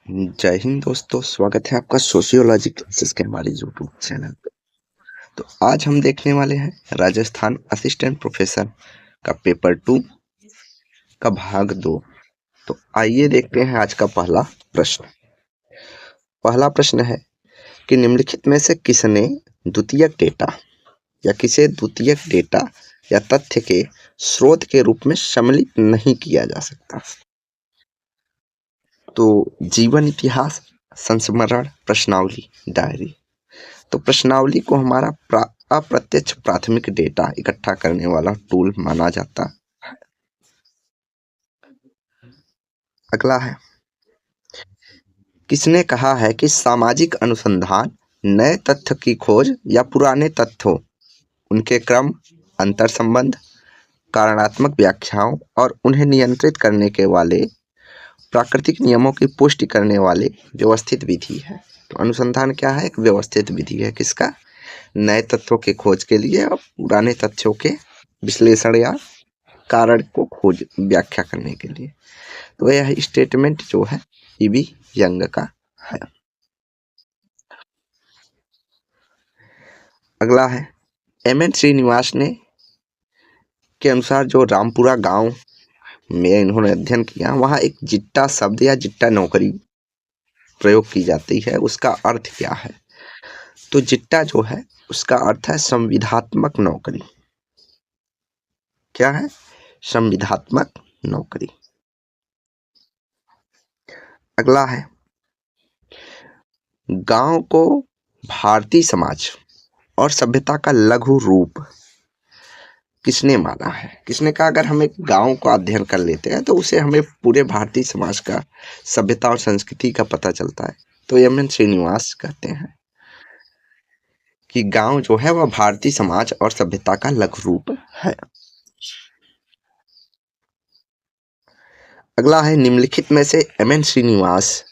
जय हिंद दोस्तों, स्वागत है आपका सोशियोलॉजी क्लासेस के हमारे यूट्यूब चैनल पे। तो आज हम देखने वाले हैं राजस्थान असिस्टेंट प्रोफेसर का पेपर 2 का भाग 2। तो आइए देखते हैं आज का पहला प्रश्न। पहला प्रश्न है कि निम्नलिखित में से किसने द्वितीयक डेटा या किसे द्वितीयक डेटा या तथ्य के स्रोत के रूप में सम्मिलित नहीं किया जा सकता। तो जीवन इतिहास, संस्मरण, प्रश्नावली, डायरी। तो प्रश्नावली को हमारा अप्रत्यक्ष प्राथमिक डेटा इकट्ठा करने वाला टूल माना जाता। अगला है, किसने कहा है कि सामाजिक अनुसंधान नए तथ्य की खोज या पुराने तथ्यों, उनके क्रम, अंतर संबंध, कारणात्मक व्याख्याओं और उन्हें नियंत्रित करने के वाले प्राकृतिक नियमों की पुष्टि करने वाले व्यवस्थित विधि है। तो अनुसंधान क्या है? एक व्यवस्थित विधि है। किसका? नए तथ्यों के खोज के लिए और पुराने तथ्यों के विश्लेषण या कारण को खोज व्याख्या करने के लिए। तो यह स्टेटमेंट जो है ईबी यंग का है। अगला है, एम.एन. श्रीनिवास ने के अनुसार जो रामपुरा गांव में इन्होंने अध्ययन किया, वहां एक जिट्टा शब्द या जिट्टा नौकरी प्रयोग की जाती है। उसका अर्थ क्या है? तो जिट्टा जो है उसका अर्थ है संविधात्मक नौकरी। क्या है? संविधात्मक नौकरी। अगला है, गांव को भारतीय समाज और सभ्यता का लघु रूप किसने माना है? किसने कहा अगर हम एक गांव का अध्ययन कर लेते हैं तो उसे हमें पूरे भारतीय समाज का, सभ्यता और संस्कृति का पता चलता है। तो एम.एन. श्रीनिवास कहते हैं कि गांव जो है वह भारतीय समाज और सभ्यता का लघु रूप है। अगला है, निम्नलिखित में से एम.एन. श्रीनिवास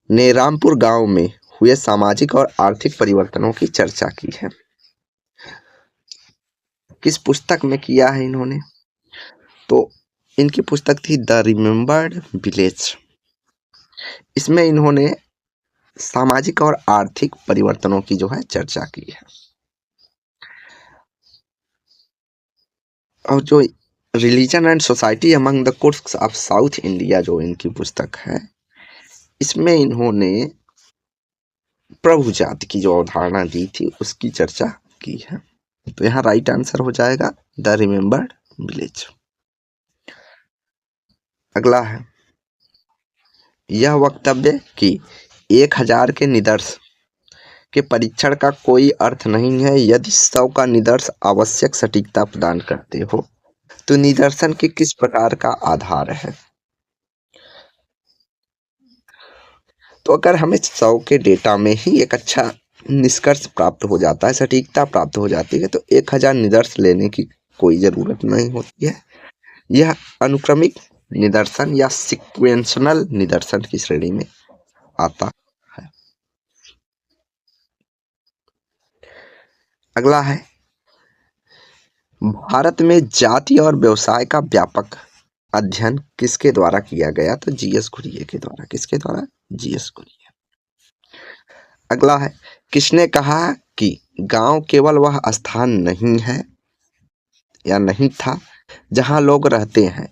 ने रामपुर गांव में हुए सामाजिक और आर्थिक परिवर्तनों की चर्चा की है। किस पुस्तक में किया है इन्होंने? तो इनकी पुस्तक थी द रिमेम्बर्ड विलेज। इसमें इन्होंने सामाजिक और आर्थिक परिवर्तनों की जो है चर्चा की है। और जो religion and society among the courts of south India जो इनकी पुस्तक है, इसमें इन्होंने प्रभु जाति की जो अवधारणा दी थी उसकी चर्चा की है। तो यहाँ राइट आंसर हो जाएगा द रिमेम्बर्ड विलेज। अगला है, यह वक्तव्य कि 1000 के निदर्श के परीक्षण का कोई अर्थ नहीं है यदि 100 का निदर्श आवश्यक सटीकता प्रदान करते हो। तो निदर्शन के किस प्रकार का आधार है? तो अगर हमें 100 के डेटा में ही एक अच्छा निष्कर्ष प्राप्त हो जाता है, सटीकता प्राप्त हो जाती है, तो 1000 निदर्श लेने की कोई जरूरत नहीं होती है। यह अनुक्रमिक निदर्शन या सीक्वेंशनल निदर्शन की श्रेणी में आता है। अगला है, भारत में जाति और व्यवसाय का व्यापक अध्ययन किसके द्वारा किया गया? तो जी.एस. घुरिये के द्वारा। किसके द्वारा? जी.एस. घुरिये। अगला है, किसने कहा कि गांव केवल वह स्थान नहीं है या नहीं था जहां लोग रहते हैं,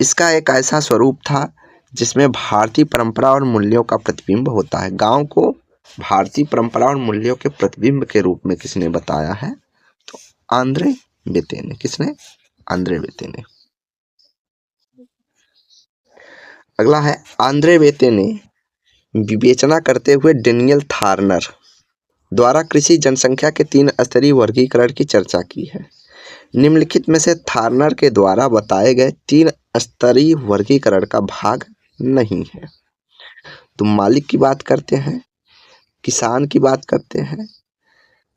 इसका एक ऐसा स्वरूप था जिसमें भारतीय परंपरा और मूल्यों का प्रतिबिंब होता है। गांव को भारतीय परंपरा और मूल्यों के प्रतिबिंब के रूप में किसने बताया है? तो आंद्रे बेते ने। किसने? आंद्रे बेते ने। अगला है, आंद्रे बेते ने विवेचना करते हुए डेनियल थार्नर द्वारा कृषि जनसंख्या के 3 स्तरीय वर्गीकरण की चर्चा की है। निम्नलिखित में से थार्नर के द्वारा बताए गए 3 स्तरीय वर्गीकरण का भाग नहीं है। तो मालिक की बात करते हैं, किसान की बात करते हैं,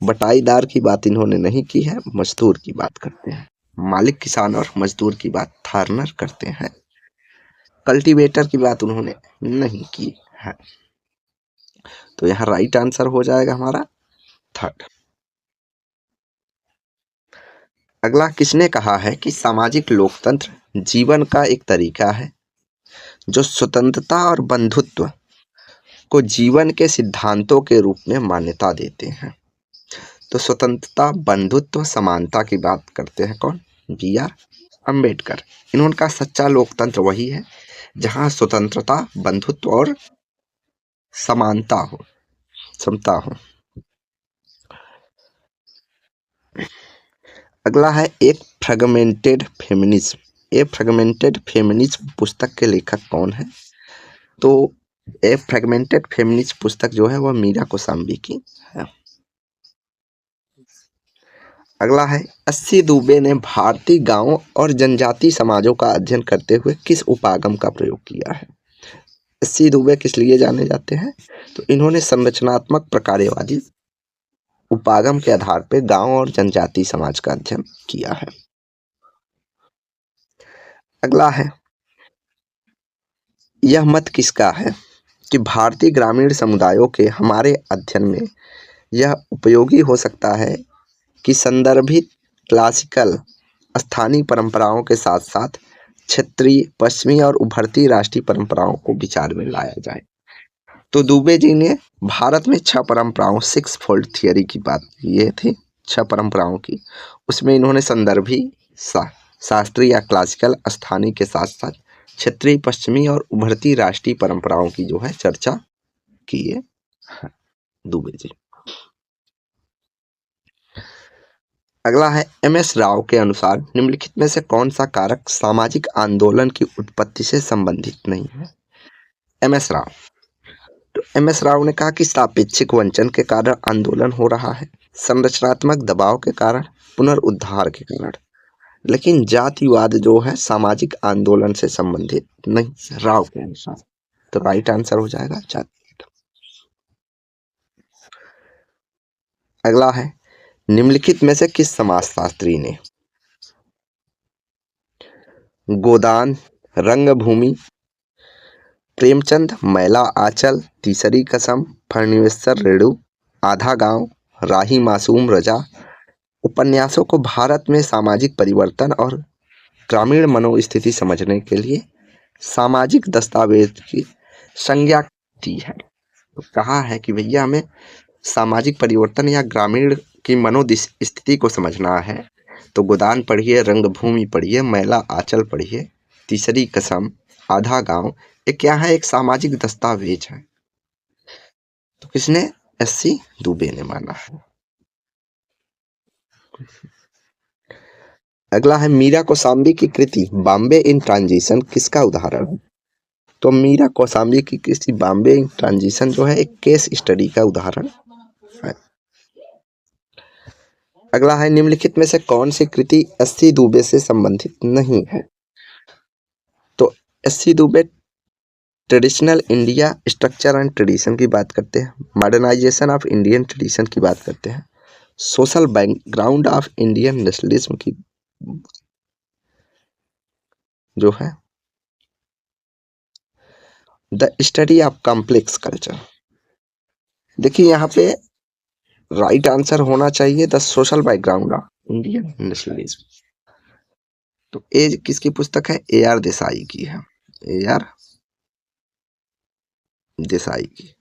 बटाईदार की बात इन्होंने नहीं की है, मजदूर की बात करते हैं। मालिक, किसान और मजदूर की बात थार्नर करते हैं। कल्टीवेटर की बात उन्होंने नहीं की है। तो यहाँ राइट आंसर हो जाएगा हमारा थर्ड। अगला, किसने कहा है कि सामाजिक लोकतंत्र जीवन का एक तरीका है जो स्वतंत्रता और बंधुत्व को जीवन के सिद्धांतों के रूप में मान्यता देते हैं। तो स्वतंत्रता, बंधुत्व, समानता की बात करते हैं कौन? बी.आर. अम्बेडकर। इन्होंने कहा सच्चा लोकतंत्र वही है जहां स्वतंत्रता, बंधुत्व और समानता हो, समता हो। अगला है एक fragmented feminism. A fragmented feminism पुस्तक के लेखक कौन है? तो ए फ्रेगमेंटेड फेमिनिज्म पुस्तक जो है वह मीरा कोसाम्बी की है। अगला है अस्सी दुबे ने भारतीय गांवों और जनजाति समाजों का अध्ययन करते हुए किस उपागम का प्रयोग किया है? अस्सी दुबे किस लिए जाने जाते हैं? तो इन्होंने संरचनात्मक प्रकारवादी उपागम के आधार पर गांव और जनजाति समाज का अध्ययन किया है। अगला है यह मत किसका है कि भारतीय ग्रामीण समुदायों के हमारे अध्ययन में यह उपयोगी हो सकता है कि संदर्भित क्लासिकल स्थानीय परंपराओं के साथ साथ क्षेत्रीय, पश्चिमी और उभरती राष्ट्रीय परंपराओं को विचार में लाया जाए। तो दुबे जी ने भारत में 6 परंपराओं, 6 फोल्ड थियरी की बात ये थी, 6 परंपराओं की। उसमें इन्होंने संदर्भी, शास्त्रीय या क्लासिकल, स्थानीय के साथ साथ क्षेत्रीय, पश्चिमी और उभरती राष्ट्रीय परंपराओं की जो है चर्चा की है दुबे जी। अगला है एम.एस. राव के अनुसार निम्नलिखित में से कौन सा कारक सामाजिक आंदोलन की उत्पत्ति से संबंधित नहीं है? एम.एस. राव। तो एम.एस. राव ने कहा कि सापेक्षिक वंचन के कारण आंदोलन हो रहा है, संरचनात्मक दबाव के कारण, पुनरुद्धार के कारण, लेकिन जातिवाद जो है सामाजिक आंदोलन से संबंधित नहीं, राव के अनुसार। तो राइट आंसर हो जाएगा जातिवाद। अगला है निम्नलिखित में से किस समाजशास्त्री ने गोदान, रंगभूमि, प्रेमचंद, मैला आंचल, तीसरी कसम, फणीश्वर रेणु, आधा गांव, राही मासूम रजा उपन्यासों को भारत में सामाजिक परिवर्तन और ग्रामीण मनोस्थिति समझने के लिए सामाजिक दस्तावेज की संज्ञा दी है? तो कहा है कि भैया हमें सामाजिक परिवर्तन या ग्रामीण की मनोस्थिति को समझना है तो गोदान पढ़िए, रंगभूमि पढ़िए, मैला आंचल पढ़िए, तीसरी कसम, आधा गांव, ये क्या है? एक सामाजिक दस्तावेज है। तो किसने? एस.सी. दुबे ने माना है। अगला है मीरा कोसाम्बी की कृति बॉम्बे इन ट्रांजिशन किसका उदाहरण है? तो मीरा कोसाम्बी की कृति बॉम्बे इन ट्रांजिशन जो है एक केस स्टडी का उदाहरण है। अगला है निम्नलिखित में से कौन सी कृति एस.सी. दुबे से संबंधित नहीं है? तो SC. Dubey traditional India structure and tradition की बात करते हैं, मॉडर्नाइजेशन ऑफ इंडियन ट्रेडिशन की बात करते हैं, social background of Indian nationalism की जो है, the study of complex culture. देखिए यहाँ पे राइट आंसर होना चाहिए the social background of Indian nationalism. तो ये किसकी पुस्तक है? ए.आर. देसाई की है, ए.आर. देसाई की।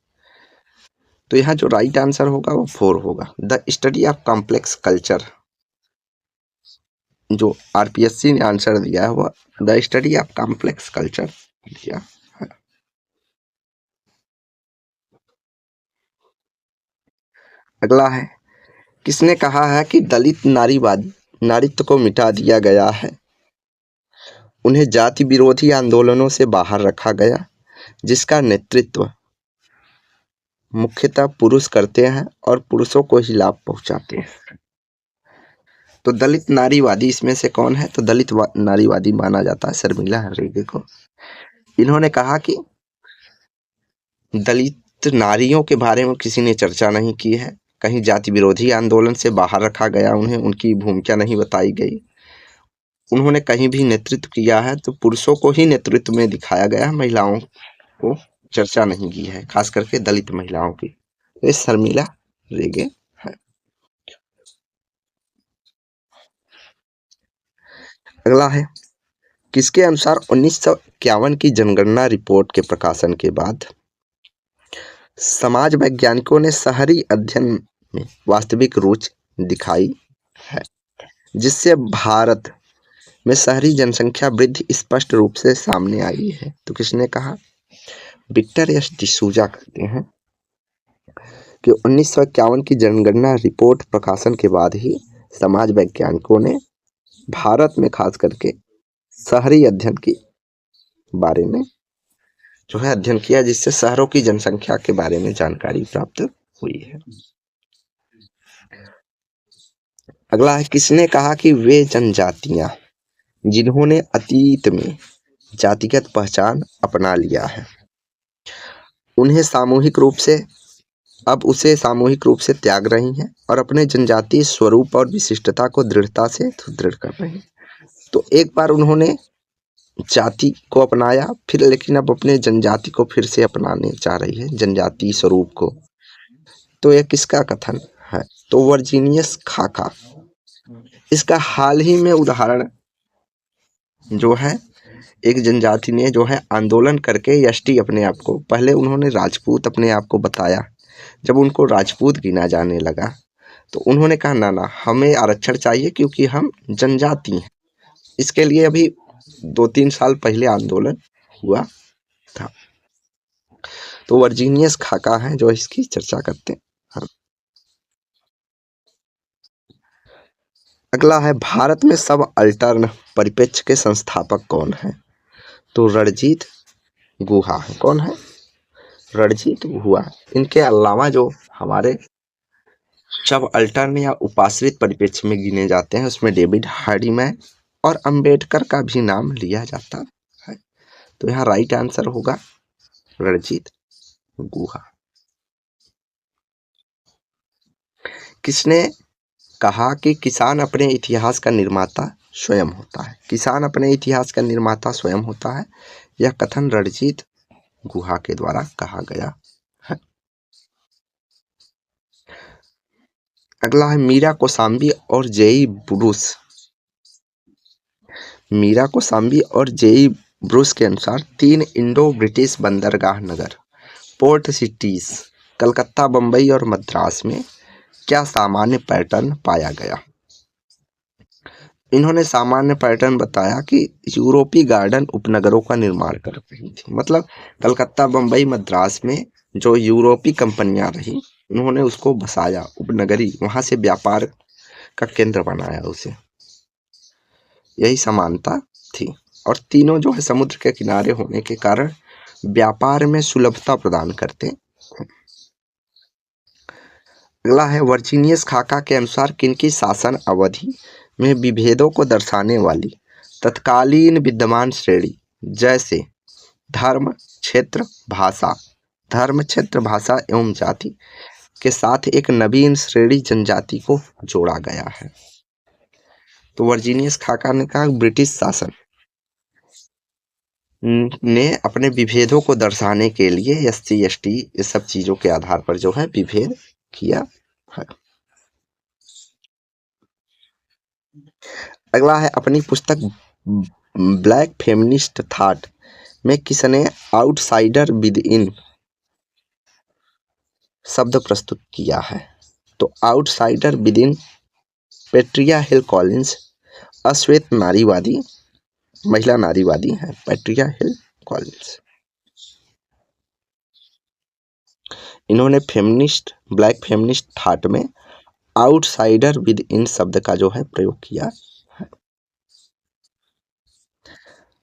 तो यहाँ जो राइट आंसर होगा वो 4 होगा, the study of complex culture. जो आरपीएससी ने आंसर दिया है वो the study of complex culture दिया है। अगला है किसने कहा है कि दलित नारीत्व को मिटा दिया गया है, उन्हें जाति विरोधी आंदोलनों से बाहर रखा गया, जिसका नेतृत्व मुख्यतः पुरुष करते हैं और पुरुषों को ही लाभ पहुंचाते हैं? तो दलित नारीवादी इसमें से कौन है? तो दलित नारीवादी माना जाता है शर्मिला रेगे को। इन्होंने कहा कि दलित नारियों के बारे में किसी ने चर्चा नहीं की है, कहीं जाति विरोधी आंदोलन से बाहर रखा गया, उन्हें उनकी भूमिका नहीं बताई गई, उन्होंने कहीं भी नेतृत्व किया है तो पुरुषों को ही नेतृत्व में दिखाया गया, महिलाओं को चर्चा नहीं की है, खास करके दलित महिलाओं की। ये शर्मिला रेगे है। अगला है किसके अनुसार 1951 की जनगणना रिपोर्ट के प्रकाशन के बाद समाज वैज्ञानिकों ने शहरी अध्ययन में वास्तविक रुचि दिखाई है, जिससे भारत में शहरी जनसंख्या वृद्धि स्पष्ट रूप से सामने आई है। तो किसने कहा? विक्टर एस डिसूजा कहते हैं कि 1951 की जनगणना रिपोर्ट प्रकाशन के बाद ही समाज वैज्ञानिकों ने भारत में खास करके शहरी अध्ययन के बारे में जो है अध्ययन किया, जिससे शहरों की जनसंख्या के बारे में जानकारी प्राप्त हुई है। अगला है, किसने कहा कि वे जनजातियां जिन्होंने अतीत में जातिगत पहचान अपना लिया है उन्हें सामूहिक रूप से अब उसे सामूहिक रूप से त्याग रही हैं और अपने जनजातीय स्वरूप और विशिष्टता को दृढ़ता से सुदृढ़ कर रही हैं। तो एक बार उन्होंने जाति को अपनाया, फिर लेकिन अब अपने जनजाति को फिर से अपनाने चाह रही है, जनजातीय स्वरूप को। तो यह किसका कथन है? तो वर्जीनियस खाका। इसका हाल ही में उदाहरण जो है, एक जनजाति ने जो है आंदोलन करके एसटी अपने आप को, पहले उन्होंने राजपूत अपने आप को बताया, जब उनको राजपूत गिना जाने लगा तो उन्होंने कहा ना ना, हमें आरक्षण चाहिए क्योंकि हम जनजाति हैं। इसके लिए अभी 2-3 साल पहले आंदोलन हुआ था। तो वर्जीनियस खाका हैं जो इसकी चर्चा करते हैं। हाँ। अगला है, भारत में सब अल्टर्न परिप्रेक्ष्य के संस्थापक कौन है? तो रणजीत गुहा है। कौन है? रणजीत गुहा। इनके अलावा जो हमारे सब अल्टर्न या उपाश्रित परिप्रेक्ष्य में गिने जाते हैं उसमें डेविड हार्डीमैन और अंबेडकर का भी नाम लिया जाता है। तो यहाँ राइट आंसर होगा रणजीत गुहा। किसने कहा कि किसान अपने इतिहास का निर्माता स्वयं होता है? किसान अपने इतिहास का निर्माता स्वयं होता है, यह कथन रणजीत गुहा के द्वारा कहा गया है। अगला है, मीरा कोसांबी और जेई ब्रूस। मीरा कोसांबी और जेई ब्रूस के अनुसार 3 इंडो ब्रिटिश बंदरगाह नगर पोर्ट सिटीज कलकत्ता, बंबई और मद्रास में क्या सामान्य पैटर्न पाया गया? इन्होंने सामान्य पैटर्न बताया कि यूरोपीय गार्डन उपनगरों का निर्माण कर रही थी। मतलब कलकत्ता, बंबई, मद्रास में जो यूरोपीय कंपनियां रही उन्होंने उसको बसाया, उपनगरी, वहां से व्यापार का केंद्र बनाया उसे। यही समानता थी। और तीनों जो है समुद्र के किनारे होने के कारण व्यापार में सुलभता प्रदान करते। अगला है, वर्जीनियस खाका के अनुसार किनकी शासन अवधि में विभेदों को दर्शाने वाली तत्कालीन विद्यमान श्रेणी जैसे धर्म, क्षेत्र, भाषा, एवं जाति के साथ एक नवीन श्रेणी जनजाति को जोड़ा गया है? तो वर्जीनियस खाका ने कहा ब्रिटिश शासन ने अपने विभेदों को दर्शाने के लिए एससी, एसटी ये सब चीजों के आधार पर जो है विभेद किया है। अगला है, अपनी पुस्तक ब्लैक फेमिनिस्ट थॉट में किसने आउटसाइडर विद इन शब्द प्रस्तुत किया है? तो outsider within Patricia Hill Collins, अश्वेत नारीवादी, महिला नारीवादी है पेट्रिया हिल कॉलिंस। इन्होंने ब्लैक फेमिनिस्ट थॉट में आउटसाइडर विद इन शब्द का जो है प्रयोग किया है।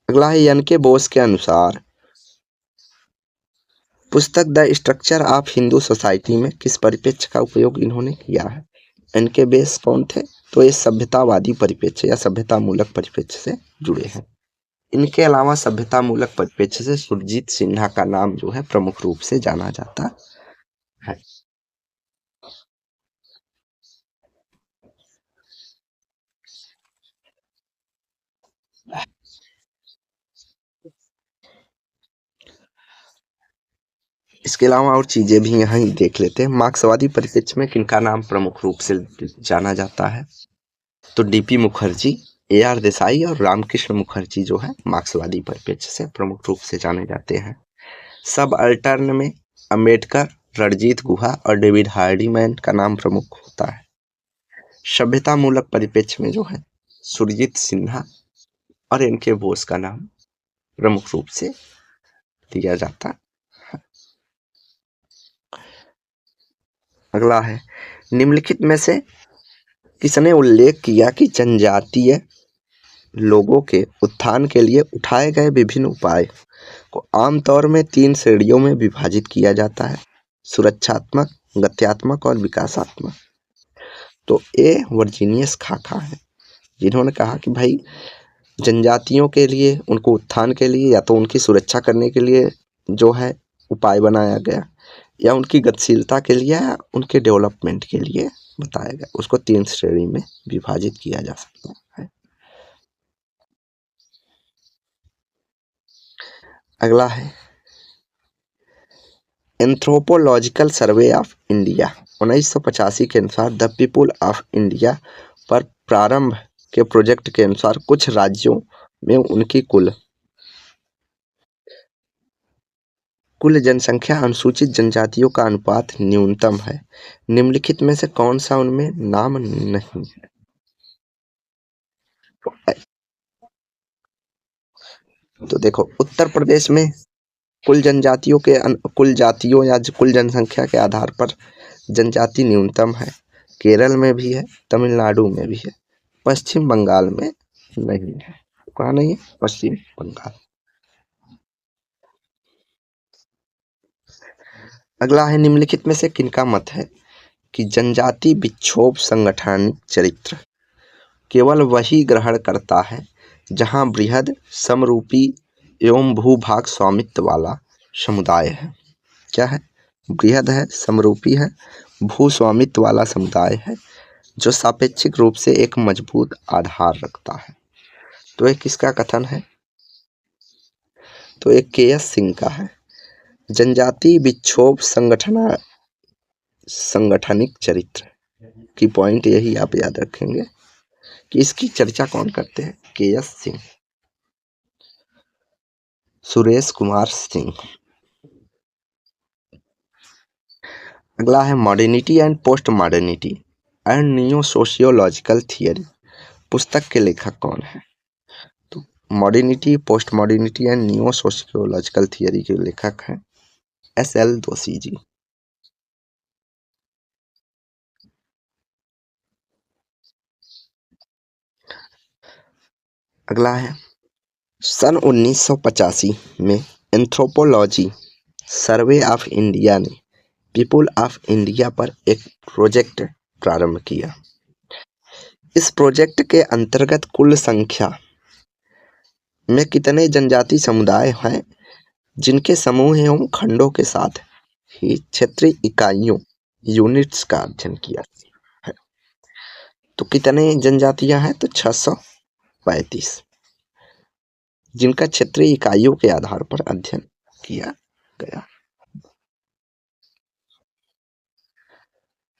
अगला है, एन के बोस के अनुसार पुस्तक the structure of Hindu society में किस परिप्रेक्ष्य का उपयोग इन्होंने किया है? एन के बोस कौन थे? तो ये सभ्यतावादी परिप्रेक्ष्य या सभ्यता मूलक परिप्रेक्ष्य से जुड़े हैं। इनके अलावा सभ्यता मूलक परिप्रेक्ष्य से सुरजीत सिन्हा का नाम जो है प्रमुख रूप से जाना जाता है। इसके अलावा और चीजें भी यहाँ ही देख लेते हैं। मार्क्सवादी परिप्रेक्ष्य में किनका नाम प्रमुख रूप से जाना जाता है? तो डीपी मुखर्जी AR देसाई और रामकृष्ण मुखर्जी जो है मार्क्सवादी परिप्रेक्ष्य से प्रमुख रूप से जाने जाते हैं। सब अल्टर्न में अम्बेडकर, रणजीत गुहा और डेविड हार्डीमैन का नाम प्रमुख होता है। सभ्यता मूलक परिप्रेक्ष्य में जो है सुरजीत सिन्हा और इनके बोस का नाम प्रमुख रूप से दिया जाता है। अगला है, निम्नलिखित में से किसने उल्लेख किया कि जनजातीय लोगों के उत्थान के लिए उठाए गए विभिन्न उपाय को आमतौर में 3 श्रेणियों में विभाजित किया जाता है, सुरक्षात्मक, गत्यात्मक और विकासात्मक। तो ए वर्जीनियस खाका है, जिन्होंने कहा कि भाई जनजातियों के लिए, उनको उत्थान के लिए या तो उनकी सुरक्षा करने के लिए जो है उपाय बनाया गया, या उनकी गतिशीलता के लिए या उनके डेवलपमेंट के लिए बताया गया, उसको 3 श्रेणी में विभाजित किया जा सकता है। अगला है, एंथ्रोपोलॉजिकल सर्वे ऑफ इंडिया 1985 के अनुसार द पीपुल ऑफ इंडिया पर प्रारंभ के प्रोजेक्ट के अनुसार कुछ राज्यों में उनकी कुल जनसंख्या अनुसूचित जनजातियों का अनुपात न्यूनतम है। निम्नलिखित में से कौन सा उनमें नाम नहीं है? तो देखो, उत्तर प्रदेश में कुल जातियों या कुल जनसंख्या के आधार पर जनजाति न्यूनतम है। केरल में भी है, तमिलनाडु में भी है, पश्चिम बंगाल में नहीं है। कहाँ नहीं है? पश्चिम बंगाल। अगला है, निम्नलिखित में से किनका मत है कि जनजाति विक्षोभ संगठन चरित्र केवल वही ग्रहण करता है जहां बृहद समरूपी एवं भूभाग स्वामित्व वाला समुदाय है। क्या है? बृहद है, समरूपी है, भूस्वामित्व वाला समुदाय है, जो सापेक्षिक रूप से एक मजबूत आधार रखता है। तो ये किसका कथन है? तो एक KS सिंह का है। जनजाति विक्षोभ संगठनिक चरित्र की पॉइंट यही आप याद रखेंगे कि इसकी चर्चा कौन करते हैं? KS सिंह, सुरेश कुमार सिंह। अगला है, modernity and post modernity and neo sociological theory पुस्तक के लेखक कौन है? तो modernity, post modernity and neo sociological theory के लेखक हैं SL दोषी जी। अगला है, सन 1985 में एंथ्रोपोलॉजी सर्वे ऑफ इंडिया ने पीपुल ऑफ इंडिया पर एक प्रोजेक्ट प्रारंभ किया। इस प्रोजेक्ट के अंतर्गत कुल संख्या में कितने जनजाति समुदाय हैं जिनके समूह एवं खंडों के साथ ही क्षेत्रीय इकाइयों यूनिट्स का अध्ययन किया है। तो कितने जनजातियां हैं? तो 635, जिनका क्षेत्रीय इकाइयों के आधार पर अध्ययन किया गया।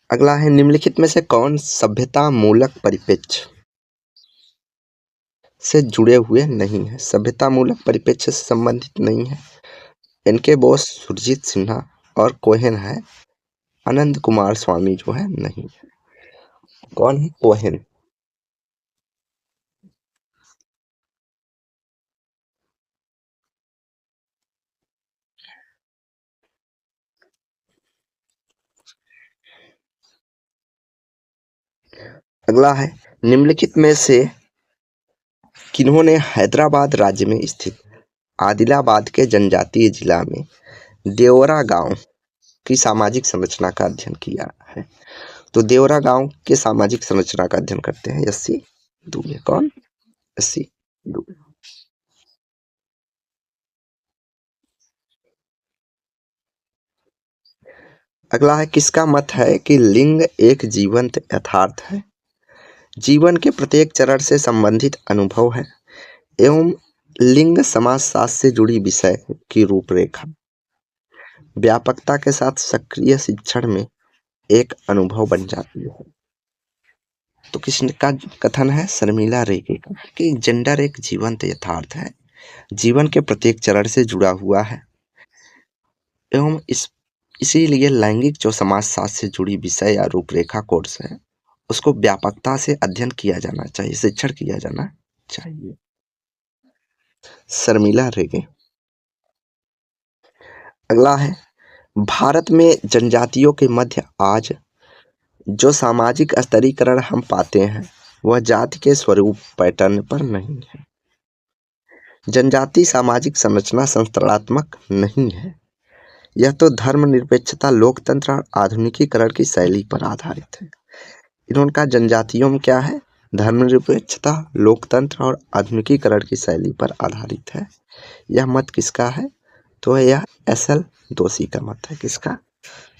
अगला है, निम्नलिखित में से कौन सभ्यता मूलक परिप्रेक्ष्य से जुड़े हुए नहीं है? सभ्यता मूलक परिप्रेक्ष्य से संबंधित नहीं है। इनके बॉस सुरजीत सिन्हा और कोहेन है, आनंद कुमार स्वामी जो है नहीं है। कौन है? कोहेन। अगला है, निम्नलिखित में से किन्होंने हैदराबाद राज्य में स्थित आदिलाबाद के जनजातीय जिला में देवरा गांव की सामाजिक संरचना का अध्ययन किया है? तो देवरा गांव के सामाजिक संरचना का अध्ययन करते हैं SC दुबे। कौन? SC दुबे। अगला है, किसका मत है कि लिंग एक जीवंत यथार्थ है, जीवन के प्रत्येक चरण से संबंधित अनुभव है एवं लिंग समाजशास्त्र से जुड़ी विषय की रूपरेखा व्यापकता के साथ सक्रिय शिक्षण में एक अनुभव बन जाती है? तो किसका कथन है? शर्मिला रेगे का, कि जेंडर एक जीवंत यथार्थ है, जीवन के प्रत्येक चरण से जुड़ा हुआ है एवं इसीलिए लैंगिक जो समाजशास्त्र से जुड़ी विषय या रूपरेखा कोर्स है उसको व्यापकता से अध्ययन किया जाना चाहिए, शिक्षण किया जाना चाहिए। शर्मिला रेगे। अगला है, भारत में जनजातियों के मध्य आज जो सामाजिक स्तरीकरण हम पाते हैं वह जाति के स्वरूप पैटर्न पर नहीं है। जनजाति सामाजिक संरचना संरचनात्मक नहीं है, यह तो धर्मनिरपेक्षता, लोकतंत्र और आधुनिकीकरण की शैली पर आधारित है। इन्होंने कहा जनजातियों में क्या है? धर्मनिरपेक्षता, लोकतंत्र और आधुनिकीकरण की शैली पर आधारित है। यह मत किसका है? तो यह एस.एल. दोषी का मत है। किसका?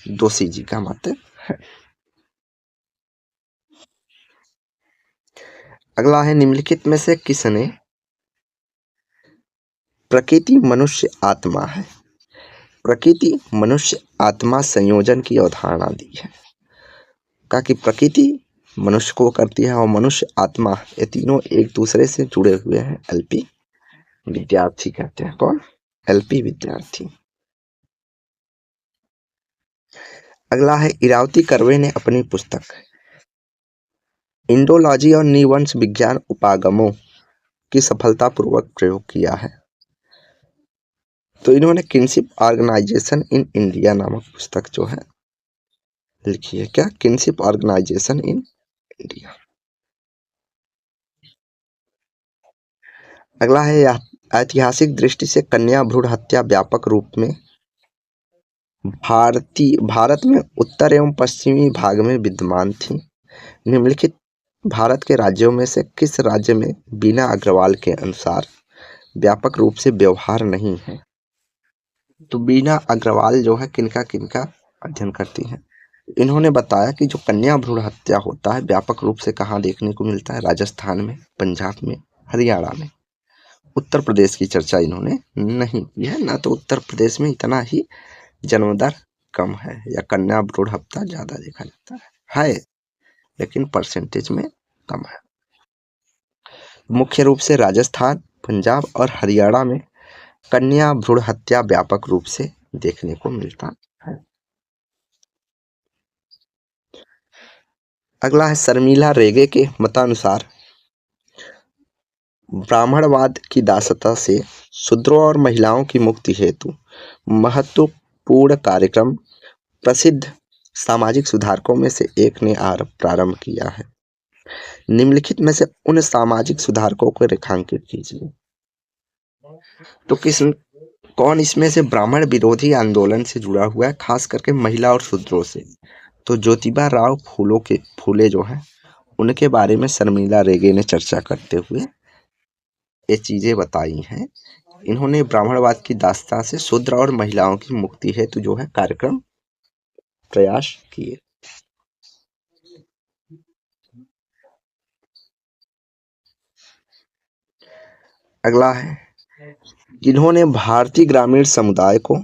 दोषी जी का मत है। अगला है, निम्नलिखित में से किसने प्रकृति मनुष्य आत्मा है, प्रकृति मनुष्य आत्मा संयोजन की अवधारणा दी है? कहा कि प्रकृति मनुष्य को करती है और मनुष्य आत्मा, ये तीनों एक दूसरे से जुड़े हुए हैं। एलपी विद्यार्थी कहते हैं। कौन? एलपी विद्यार्थी। अगला है, इरावती कर्वे ने अपनी पुस्तक इंडोलॉजी और निवंश विज्ञान उपागमों की सफलतापूर्वक प्रयोग किया है। तो इन्होंने किनशिप ऑर्गेनाइजेशन इन इंडिया नामक पुस्तक जो है लिखी है। क्या? Kinship organisation in India. अगला है, ऐतिहासिक दृष्टि से कन्या भ्रूण हत्या व्यापक रूप में भारत में उत्तर एवं पश्चिमी भाग में विद्यमान थी। निम्नलिखित भारत के राज्यों में से किस राज्य में बीना अग्रवाल के अनुसार व्यापक रूप से व्यवहार नहीं है? तो बीना अग्रवाल जो है किनका किनका अध्ययन करती हैं? इन्होंने बताया कि जो कन्या भ्रूण हत्या होता है व्यापक रूप से कहाँ देखने को मिलता है? राजस्थान में, पंजाब में, हरियाणा में। उत्तर प्रदेश की चर्चा इन्होंने नहीं की है। ना तो उत्तर प्रदेश में इतना ही जन्म दर कम है या कन्या भ्रूण हत्या ज्यादा देखा जाता है, लेकिन परसेंटेज में कम है। मुख्य रूप से राजस्थान, पंजाब और हरियाणा में कन्या भ्रूण हत्या व्यापक रूप से देखने को मिलता है। अगला है, शर्मिला रेगे के मतानुसार ब्राह्मणवाद की दासता से शूद्रों और महिलाओं की मुक्ति हेतु महत्वपूर्ण कार्यक्रम प्रसिद्ध सामाजिक सुधारकों में से एक ने प्रारंभ किया है। निम्नलिखित में से उन सामाजिक सुधारकों को रेखांकित कीजिए। तो कौन इसमें से ब्राह्मण विरोधी आंदोलन से जुड़ा हुआ है, खास करके महिला और शूद्रों से? तो ज्योतिबा राव फूले जो है उनके बारे में शर्मिला रेगे ने चर्चा करते हुए ये चीजें बताई हैं। इन्होंने ब्राह्मणवाद की दास्ता से शूद्र और महिलाओं की मुक्ति हेतु जो है कार्यक्रम प्रयास किए। अगला है, इन्होंने भारतीय ग्रामीण समुदाय को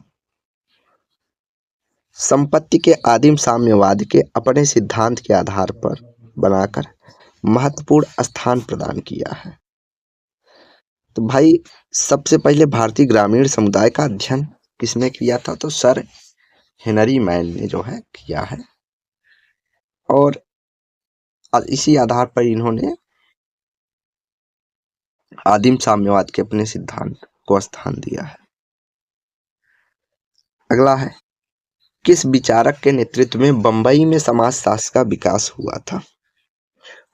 संपत्ति के आदिम साम्यवाद के अपने सिद्धांत के आधार पर बनाकर महत्वपूर्ण स्थान प्रदान किया है। तो भाई सबसे पहले भारतीय ग्रामीण समुदाय का अध्ययन किसने किया था? तो सर हेनरी मैन ने जो है किया है, और इसी आधार पर इन्होंने आदिम साम्यवाद के अपने सिद्धांत को स्थान दिया है। अगला है, किस विचारक के नेतृत्व में बंबई में समाजशास्त्र का विकास हुआ था?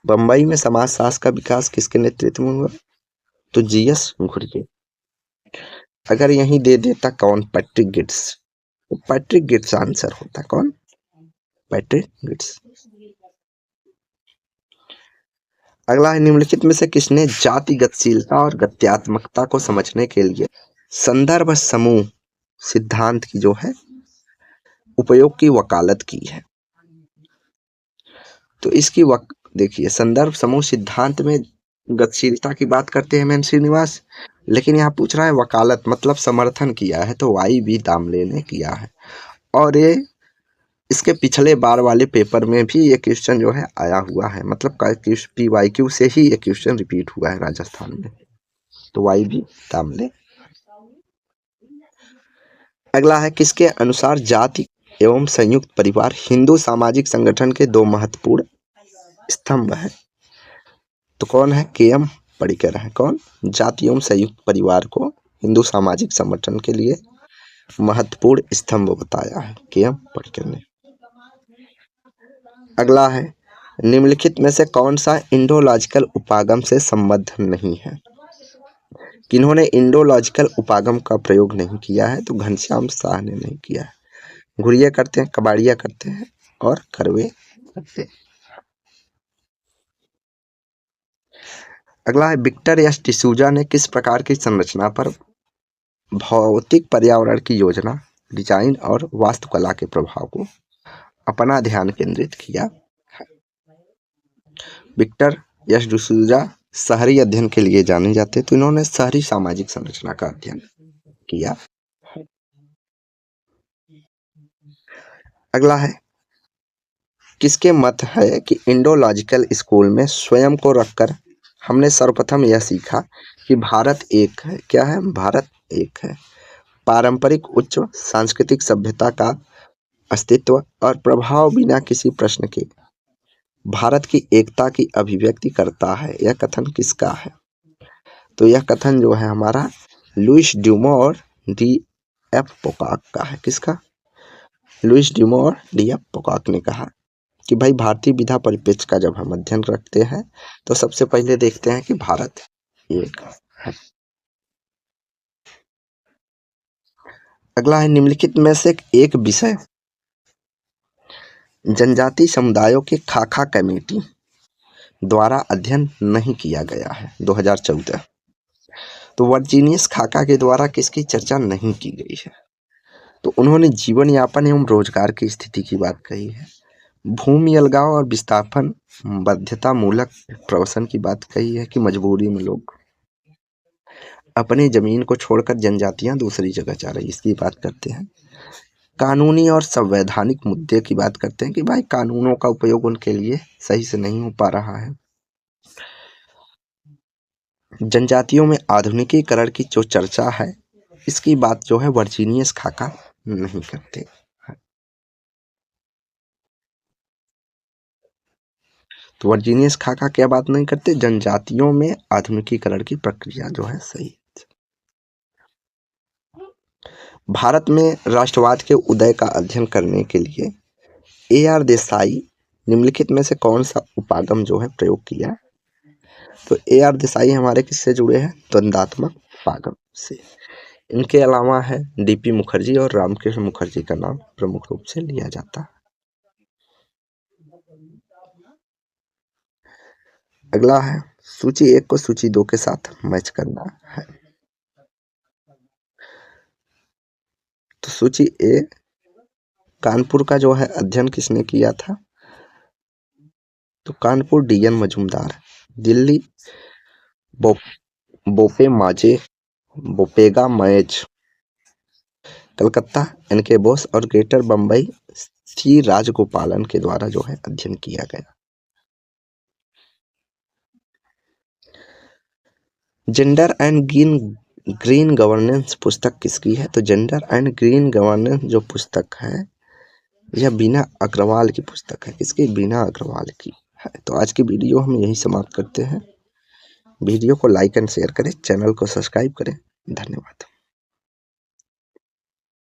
बंबई में समाजशास्त्र का विकास किसके नेतृत्व में हुआ? तो जीएस घुर्ये। अगर यहीं दे देता कौन? पैट्रिक गिट्स। तो पैट्रिक गिट्स आंसर होता। कौन? पैट्रिक गिट्स। अगला है, निम्नलिखित में से किसने जाति गतिशीलता और गत्यात्मकता को समझने के लिए संदर्भ समूह सिद्धांत की जो है उपयोग की वकालत की है? तो इसकी देखिए, संदर्भ समूह सिद्धांत में गतिशीलता की बात करते हैं एम.एन. श्रीनिवास, लेकिन यहाँ पूछ रहा है वकालत मतलब समर्थन किया है, तो वाई बी दामले ने किया है। और ये इसके पिछले बार वाले पेपर में भी ये क्वेश्चन जो है आया हुआ है, मतलब PYQ से ही ये क्वेश्चन रिपीट हुआ है राजस्थान में, तो वाई भी दाम ले। अगला है, किसके अनुसार जाति एवं संयुक्त परिवार हिंदू सामाजिक संगठन के दो महत्वपूर्ण स्तंभ है? तो कौन है? KM पढ़िकर है। कौन? जाति एवं संयुक्त परिवार को हिंदू सामाजिक संगठन के लिए महत्वपूर्ण स्तंभ बताया है KM पढ़िकर ने। अगला है, निम्नलिखित में से कौन सा इंडोलॉजिकल उपागम से संबद्ध नहीं है? किन्होंने इंडोलॉजिकल उपागम का प्रयोग नहीं किया है? तो घनश्याम शाह ने नहीं किया है। घुरिया करते हैं, कबाड़िया करते हैं और करवे करते हैं। अगला है, विक्टर एस डिसूजा ने किस प्रकार की संरचना पर भौतिक पर्यावरण की योजना, डिजाइन और वास्तुकला के प्रभाव को अपना ध्यान केंद्रित किया? विक्टर एस डिसूजा शहरी अध्ययन के लिए जाने जाते, तो इन्होंने शहरी सामाजिक संरचना का अध्ययन किया। अगला है, किसके मत है कि इंडोलॉजिकल स्कूल में स्वयं को रखकर हमने सर्वप्रथम यह सीखा कि भारत एक है? क्या है? भारत एक है। पारंपरिक उच्च सांस्कृतिक सभ्यता का अस्तित्व और प्रभाव बिना किसी प्रश्न के भारत की एकता की अभिव्यक्ति करता है। यह कथन किसका है? तो यह कथन जो है हमारा लुइस ड्यूमो और DF पोकाक का है। किसका? लुइस ड्यूमो और DF पोकाक ने कहा कि भाई भारतीय विधा परिप्रेक्ष्य का जब हम अध्ययन करते हैं तो सबसे पहले देखते हैं कि भारत एक है। अगला है, निम्नलिखित में से एक विषय जनजाति समुदायों के खाका कमेटी द्वारा अध्ययन नहीं किया गया है 2014। तो वर्जीनियस खाका के द्वारा किसकी चर्चा नहीं की गई है? तो उन्होंने जीवन यापन एवं रोजगार की स्थिति की बात कही है, भूमि अलगाव और विस्थापन बाध्यता मूलक प्रवसन की बात कही है कि मजबूरी में लोग अपनी जमीन को छोड़कर जनजातियां दूसरी जगह जा रही, इसकी बात करते हैं। कानूनी और संवैधानिक मुद्दे की बात करते हैं कि भाई कानूनों का उपयोग उनके लिए सही से नहीं हो पा रहा है। जनजातियों में आधुनिकीकरण की जो चर्चा है इसकी बात जो है वर्जीनियस खाका नहीं करते। तो वर्जीनियस खाका क्या बात नहीं करते? जनजातियों में आधुनिकीकरण की प्रक्रिया जो है सही। भारत में राष्ट्रवाद के उदय का अध्ययन करने के लिए AR देसाई निम्नलिखित में से कौन सा उपागम जो है प्रयोग किया? तो AR देसाई हमारे किससे जुड़े हैं? द्वंद्वात्मक उपागम से। इनके अलावा है DP मुखर्जी और रामकृष्ण मुखर्जी का नाम प्रमुख रूप से लिया जाता है। अगला है, सूची 1 को सूची 2 के साथ मैच करना है। तो सूची A, कानपुर का जो है अध्ययन किसने किया था? तो कानपुर DN मजूमदार। दिल्ली बोपे माजे बोपेगा मैज। कलकत्ता NK बोस और ग्रेटर बम्बई C राजगोपालन के द्वारा जो है अध्ययन किया गया। जेंडर एंड ग्रीन गवर्नेंस पुस्तक किसकी है? तो जेंडर एंड ग्रीन गवर्नेंस जो पुस्तक है यह बीना अग्रवाल की पुस्तक है। किसकी? बीना अग्रवाल की है। तो आज की वीडियो हम यहीं समाप्त करते हैं। वीडियो को लाइक एंड शेयर करें, चैनल को सब्सक्राइब करें। धन्यवाद।